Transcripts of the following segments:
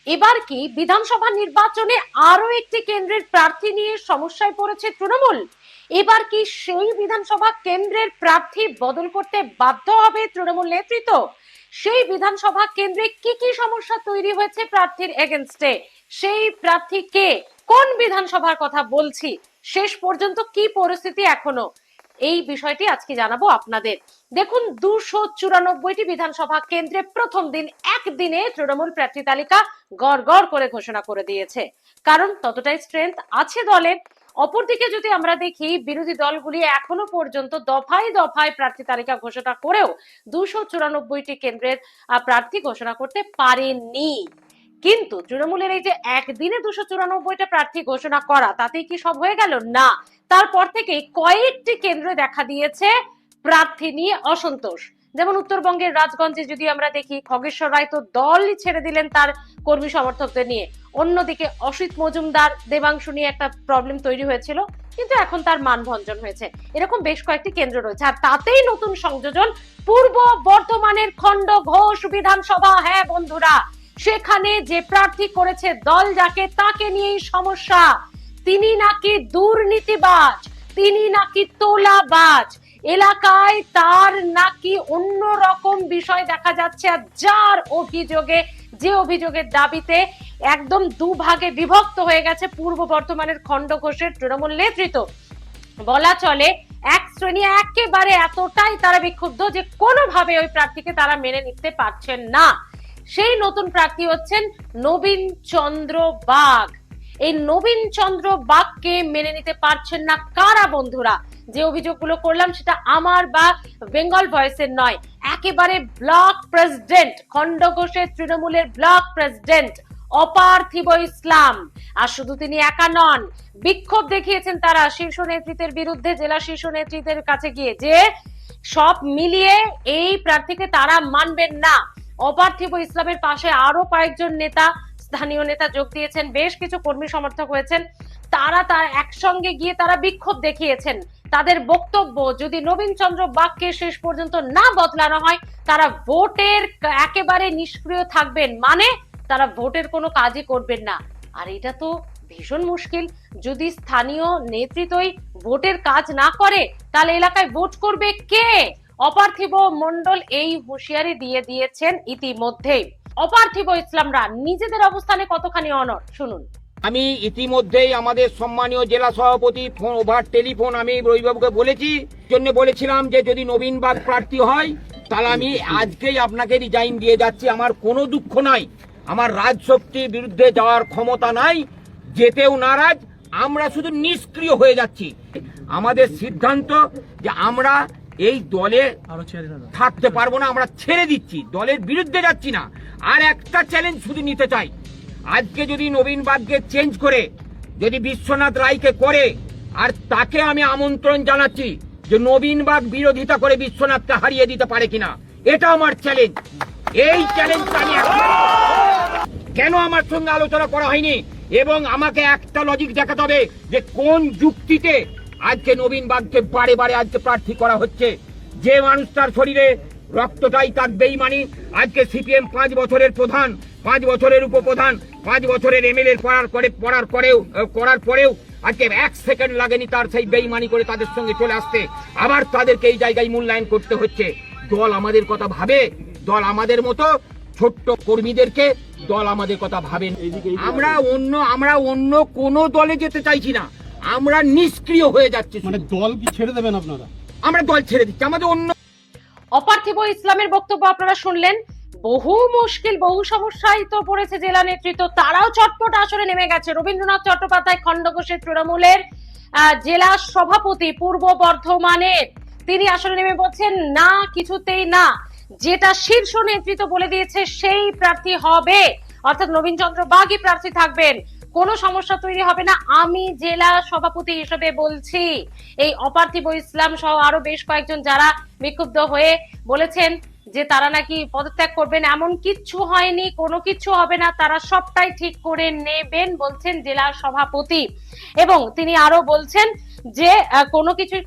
এবার কি বিধানসভা নির্বাচনে আরো একটি কেন্দ্রের প্রার্থী নিয়ে সমস্যায় পড়েছে তৃণমূল? এবার কি সেই বিধানসভা কেন্দ্রের প্রার্থী বদল করতে বাধ্য হবে তৃণমূল নেতৃত্ব? সেই বিধানসভা কেন্দ্রে কি কি সমস্যা তৈরি হয়েছে প্রার্থীর এগেনস্টে? সেই প্রার্থী কে? কোন বিধানসভার কথা বলছি? শেষ পর্যন্ত কি পরিস্থিতি এখনো? এই বিষয়টি আজকে জানাবো আপনাদের। দেখুন, 294টি বিধানসভা কেন্দ্রে প্রথম দিন একদিনে তৃণমূল প্রার্থী তালিকা গড় করে ঘোষণা করে দিয়েছে। কারণ ততটাই স্ট্রেংথ আছে দলের। অপরদিকে যদি আমরা দেখি, বিরোধী দলগুলি এখনো পর্যন্ত দফায় দফায় প্রার্থী তালিকা ঘোষণা করেও 294টি কেন্দ্রের প্রার্থী ঘোষণা করতে পারেনি। কিন্তু তৃণমূলের এই যে একদিনে 294টা প্রার্থী ঘোষণা করা, তাতেই কি সব হয়ে গেল? না, তারপর থেকে কয়েকটি কেন্দ্রে দেখা দিয়েছে প্রার্থী নিয়ে অসন্তোষ। যেমন উত্তরবঙ্গের রাজগঞ্জে যদি আমরা দেখি, খগেশ্বর রায় তো দলই ছেড়ে দিলেন তার কর্মী সমর্থকদের নিয়ে। অন্যদিকে অসিত মজুমদার, দেবাংশু নিয়ে একটা প্রবলেম তৈরি হয়েছিল, কিন্তু এখন তার মানভঞ্জন হয়েছে। এরকম বেশ কয়েকটি কেন্দ্র রয়েছে। আর তাতেই নতুন সংযোজন পূর্ব বর্ধমানের খণ্ডঘোষ বিধানসভা। হ্যাঁ বন্ধুরা, সেখানে যে প্রার্থী করেছে দল যাকে, তাকে নিয়েই সমস্যা। তিনি নাকি দুর্নীতিবাজ, তিনি নাকি তোলাবাজ, এলাকায় তার নাকি অন্য রকম বিষয় দেখা যাচ্ছে। আর যার অভিযোগে, যে অভিযোগের দাবিতে একদম দুভাগে বিভক্ত হয়ে গেছে পূর্ব বর্ধমানের খণ্ডঘোষের তৃণমূল নেতৃত্ব। বলা চলে এক শ্রেণী একেবারে এতটাই তারা বিক্ষুব্ধ যে কোনোভাবে ওই প্রার্থীকে তারা মেনে নিতে পারছেন না। সেই নতুন প্রার্থী হচ্ছেন নবীন চন্দ্র বাগ। এই নবীন চন্দ্র বাগকে মেনে নিতে পারছেন না কারা বন্ধুরা? যে অভিযোগগুলো করলাম সেটা আমার বা বেঙ্গল ভয়েসের নয়, একেবারে ব্লক প্রেসিডেন্ট, খণ্ডঘোষের তৃণমূলের ব্লক প্রেসিডেন্ট অপার্থিব ইসলাম। আর শুধু তিনি একা নন, বিক্ষোভ দেখিয়েছেন তারা শীর্ষ নেতৃত্বের বিরুদ্ধে, জেলা শীর্ষ নেতৃত্বের কাছে গিয়ে, যে সব মিলিয়ে এই প্রার্থীকে তারা মানবেন না। অপার্থিব ইসলামের পাশে আরো কয়েকজন নেতা, স্থানীয় নেতা যোগ দিয়েছেন, বেশ কিছু কর্মী সমর্থক হয়েছেন। তারা একসঙ্গে গিয়ে তারা বিক্ষোভ দেখিয়েছেন। তাদের বক্তব্য, যদি নবীন চন্দ্র বাগকে শেষ পর্যন্ত না বদলানো হয়, তারা ভোটের একেবারে নিষ্ক্রিয় থাকবেন, মানে তারা ভোটের কোনো কাজই করবেন না। আর এটা তো ভীষণ মুশকিল। যদি স্থানীয় নেতৃত্বই ভোটের কাজ না করে, তাহলে এলাকায় ভোট করবে কে? অপার্থিব মণ্ডল এই হুঁশিয়ারি দিয়ে দিয়েছেন ইতিমধ্যে। অপার্থিব ইসলামরা নিজেদের অবস্থানে কতখানি অনড়, শুনুন। আমি ইতিমধ্যেই আমাদের সম্মানীয় জেলা সভাপতি ফোন ওভার টেলিফোন আমি রবিবাবুকে বলেছিলাম যে যদি নবীন বাগ প্রার্থী হয় তাহলে আমি আজকেই আপনাকে রিজাইন দিয়ে যাচ্ছি। আমার কোনো দুঃখ নাই, আমার রাজশক্তির বিরুদ্ধে যাওয়ার ক্ষমতা নাই, যেতেও নারাজ, আমরা শুধু নিষ্ক্রিয় হয়ে যাচ্ছি। আমাদের সিদ্ধান্ত যে আমরা এই দলে থাকতে পারবো না, আমরা ছেড়ে দিচ্ছি, দলের বিরুদ্ধে যাচ্ছি না। আর একটা চ্যালেঞ্জ শুধু নিতে চাই, আজকে যদি নবীন বাগকে চেঞ্জ করে যদি বিশ্বনাথ রায়কে করে, আর তাকে আমি আমন্ত্রণ জানাচ্ছি যে নবীন বাগ বিরোধিতা করে বিশ্বনাথকে হারিয়ে দিতে পারে কিনা, এটা আমার চ্যালেঞ্জ। এই চ্যালেঞ্জটা আমি কেন আমার সঙ্গে আলোচনা করা হয়নি, এবং আমাকে একটা লজিক দেখাতে হবে যে কোন যুক্তিতে আজকে নবীন বাগকে বারে বারে আজকে প্রার্থী করা হচ্ছে। যে মানুষটার শরীরে রক্তটাই তার বেইমানি। আজকে সিপিএম 5 বছরের প্রধান, 5 বছরের উপপ্রধান, 5 বছরের এমএলএ করার পরেও আজকে 1 সেকেন্ড লাগেনি তার সেই বেইমানি করে তাদের সঙ্গে চলে আসতে। আবার তাদেরকে এই জায়গায় মূল্যায়ন করতে হচ্ছে। দল আমাদের কথা ভাবে, দল আমাদের মতো ছোট্ট কর্মীদেরকে দল আমাদের কথা ভাবেন। আমরা অন্য কোন দলে যেতে চাইছি না, আমরা নিষ্ক্রিয় হয়ে যাচ্ছি। মানে দল কি ছেড়ে দেবেন আপনারা? আমরা দল ছেড়ে দিচ্ছি, আমাদের অন্য। অপার্থিব ইসলামের বক্তব্য আপনারা শুনলেন। বহু মুশকিল, বহু সমস্যায় তো পড়েছে জেলা নেতৃত্ব, তারাও চটপট আসরে নেমে গেছে। রবীন্দ্রনাথ চট্টোপাধ্যায় খণ্ডঘোষের তৃণমূলের জেলা সভাপতি পূর্ব বর্ধমানের, তিনি আসলে নেমে বলছেন না, কিছুতেই না, যেটা শীর্ষ নেতৃত্ব বলে দিয়েছে সেই প্রার্থী হবে, অর্থাৎ নবীন চন্দ্র বাগই প্রার্থী থাকবেন, কোনো সমস্যা তৈরি হবে না। আমি জেলা সভাপতি হিসেবে বলছি। এই অপার্থিব ইসলাম সহ আরো বেশ কয়েকজন যারা বিক্ষুব্ধ হয়ে বলেছেন যে তারা নাকি পদত্যাগ করবেন, এমন কিচ্ছু হয়নি, কোনো কিছু হবে না, তারা সবটাই ঠিক করে নেবেন বলছেন জেলা সভাপতি। এবং তিনি আরো বলছেন যে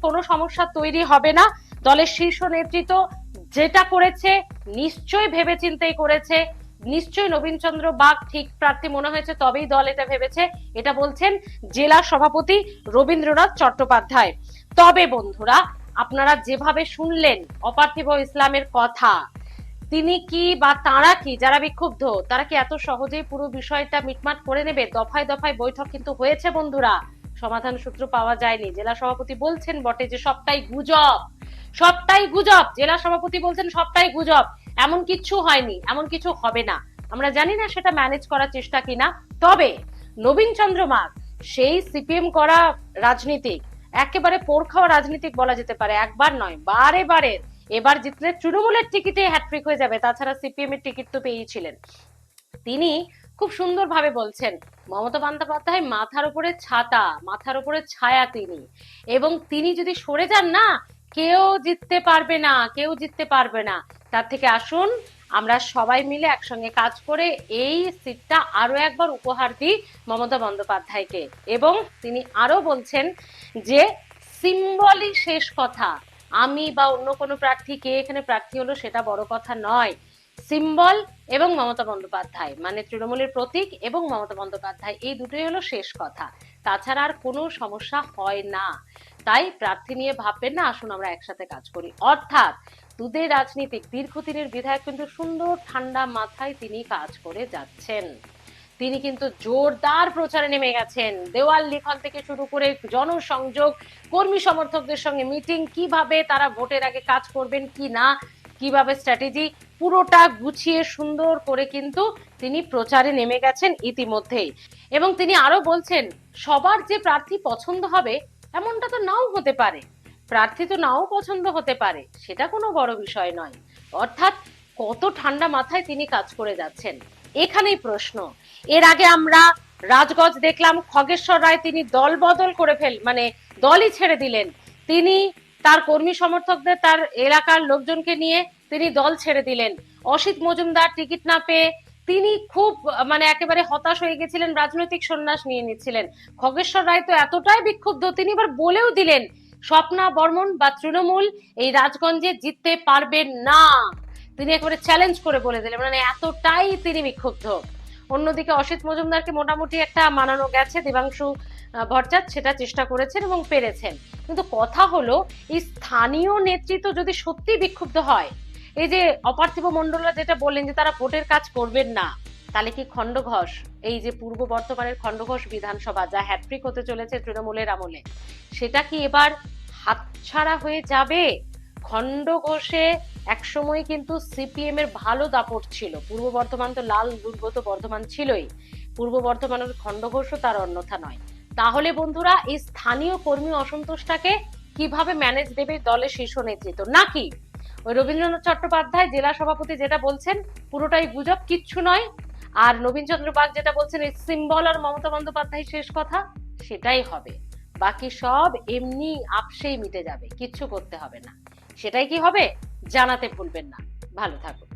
কোনো সমস্যা তৈরি হবে না। দলের শীর্ষ নেতৃত্ব যেটা করেছে নিশ্চয়ই ভেবেচিন্তেই করেছে। নিশ্চয়ই নবীন চন্দ্র বাগ ঠিক প্রার্থী মনে হয়েছে, তবেই দল এটা ভেবেছে। এটা বলছেন জেলা সভাপতি রবীন্দ্রনাথ চট্টোপাধ্যায়। তবে বন্ধুরা, আপনারা যেভাবে শুনলেন অপার্থিব ইসলামের কথা, তিনি কি বা তারা কি, যারা বিক্ষুব্ধ তারা কি এত সহজেই পুরো বিষয়টা মিটমাট করে নেবে? দফায় দফায় বৈঠক কিন্তু হয়েছে বন্ধুরা, সমাধান সূত্র পাওয়া যায়নি। জেলা সভাপতি বলছেন বটে যে সবটাই গুজব, সবটাই গুজব। জেলা সভাপতি বলছেন সবটাই গুজব, এমন কিছু হয়নি, এমন কিছু হবে না। আমরা জানি না সেটা ম্যানেজ করার চেষ্টা কিনা। তবে নবীন চন্দ্র মাগ সেই সিপিএম করা রাজনীতিক, একেবারে পোড় খাওয়া রাজনীতিক বলা যেতে পারে, একবার নয় বারে বারে। এবার জিতলে তৃণমূলের টিকিটে হ্যাট্রিক হয়ে যাবে, তাছাড়া সিপিএম এর টিকিট তো পেয়েছিলেন। তিনি খুব সুন্দরভাবে বলছেন মমতা বন্দ্যোপাধ্যায় মাথার উপরে ছাতা, মাথার উপরে ছায়া তিনি, এবং তিনি যদি সরে যান না, কেউ জিততে পারবে না, কেউ জিততে পারবে না। তার থেকে আসুন আমরা সবাই মিলে একসঙ্গে কাজ করে এই সিটটা আরো একবার উপহার দিই মমতা বন্দ্যোপাধ্যায়কে। এবং তিনি আরো বলছেন যে সিম্বলই শেষ কথা, আমি বা অন্য কোনো প্রার্থী কে এখানে প্রার্থী হলো সেটা বড় কথা নয়। সিম্বল এবং মমতা বন্দ্যোপাধ্যায়, মানে তৃণমূলের প্রতীক এবং মমতা বন্দ্যোপাধ্যায়, এই দুটোই হলো শেষ কথা। তাছাড়া আর কোনো সমস্যা হয় না। তাই প্রার্থী নিয়ে ভাববেন না, আসুন আমরা একসাথে কাজ করি। অর্থাৎ দুধের রাজনীতিক দীর্ঘদিনের বিধায়ক কিন্তু সুন্দর ঠান্ডা মাথায় তিনি কাজ করে যাচ্ছেন। তিনি কিন্তু জোরদার প্রচারে নেমে গেছেন, দেওয়াল লিখন থেকে শুরু করে জনসংযোগ, কর্মী সমর্থকদের সঙ্গে মিটিং, কিভাবে তারা ভোটের আগে কাজ করবেন কি না, কিভাবে স্ট্র্যাটেজি, পুরোটা গুছিয়ে সুন্দর করে কিন্তু তিনি প্রচারে নেমে গেছেন ইতিমধ্যেই। এবং তিনি আরো বলছেন সবার যে প্রার্থী পছন্দ হবে এমনটা তো নাও হতে পারে, প্রার্থী তো নাও পছন্দ হতে পারে, সেটা কোনো বড় বিষয় নয়। অর্থাৎ কত ঠান্ডা মাথায় তিনি কাজ করে যাচ্ছেন, এখানেই প্রশ্ন। এর আগে আমরা রাজগঞ্জ দেখলাম, খগেশ্বর রায় তিনি দল বদল করে মানে দলই ছেড়ে দিলেন। তিনি তার কর্মী সমর্থকদের, তার এলাকার লোকজনকে নিয়ে তিনি দল ছেড়ে দিলেন। অসিত মজুমদার টিকিট না পেয়ে তিনি খুব মানে একেবারে হতাশ হয়ে গেছিলেন, রাজনৈতিক সন্ন্যাস নিয়ে নিচ্ছিলেন। খগেশ্বর রায় তো এতটাই বিক্ষুব্ধ, তিনি এবার বলেও দিলেন স্বপ্না বর্মন বা তৃণমূল এই রাজগঞ্জে জিততে পারবেন না। তিনি একেবারে চ্যালেঞ্জ করে বলে দিলেন, মানে এতটাই তিনি বিক্ষুব্ধ। অন্যদিকে অসিত মজুমদারকে মোটামুটি একটা মানানো গেছে, দেবাংশু ভট্টাচার্য সেটা চেষ্টা করেছেন এবং পেরেছেন। কিন্তু কথা হলো এই স্থানীয় নেতৃত্ব যদি সত্যি বিক্ষুব্ধ হয়, এই যে অপার্থিব মন্ডলরা যেটা বললেন যে তারা ভোটের কাজ করবেন না, তাহলে কি খণ্ডঘোষ, এই যে পূর্ব বর্ধমানের খণ্ডঘোষ বিধানসভা যা হ্যাট্রিক হতে চলেছে তৃণমূলের আমলে, সেটা কি এবার হাতছাড়া হয়ে যাবে? খণ্ডঘোষে একসময় কিন্তু সিপিএম এর ভালো দাপট ছিল, পূর্ব বর্ধমান তো লাল দুর্গত বর্ধমান ছিলই, পূর্ব বর্ধমানের খণ্ডঘোষও তার অন্যথা নয়। তাহলে বন্ধুরা এই স্থানীয় কর্মী অসন্তোষটাকে কিভাবে ম্যানেজ দেবে দলের শীর্ষ নেতৃত্ব? নাকি ওই রবীন্দ্রনাথ চট্টোপাধ্যায় জেলা সভাপতি যেটা বলছেন পুরোটাই গুজব, কিচ্ছু নয়, আর নবীন চন্দ্র বাগ যেটা বলছেন এই সিম্বল আর মমতা বন্দ্যোপাধ্যায় শেষ কথা, সেটাই হবে। বাকি সব এমনি আপসেই মিটে যাবে, কিচ্ছু করতে হবে না। সেটাই কি হবে জানাতে ভুলবেন না। ভালো থাকুন।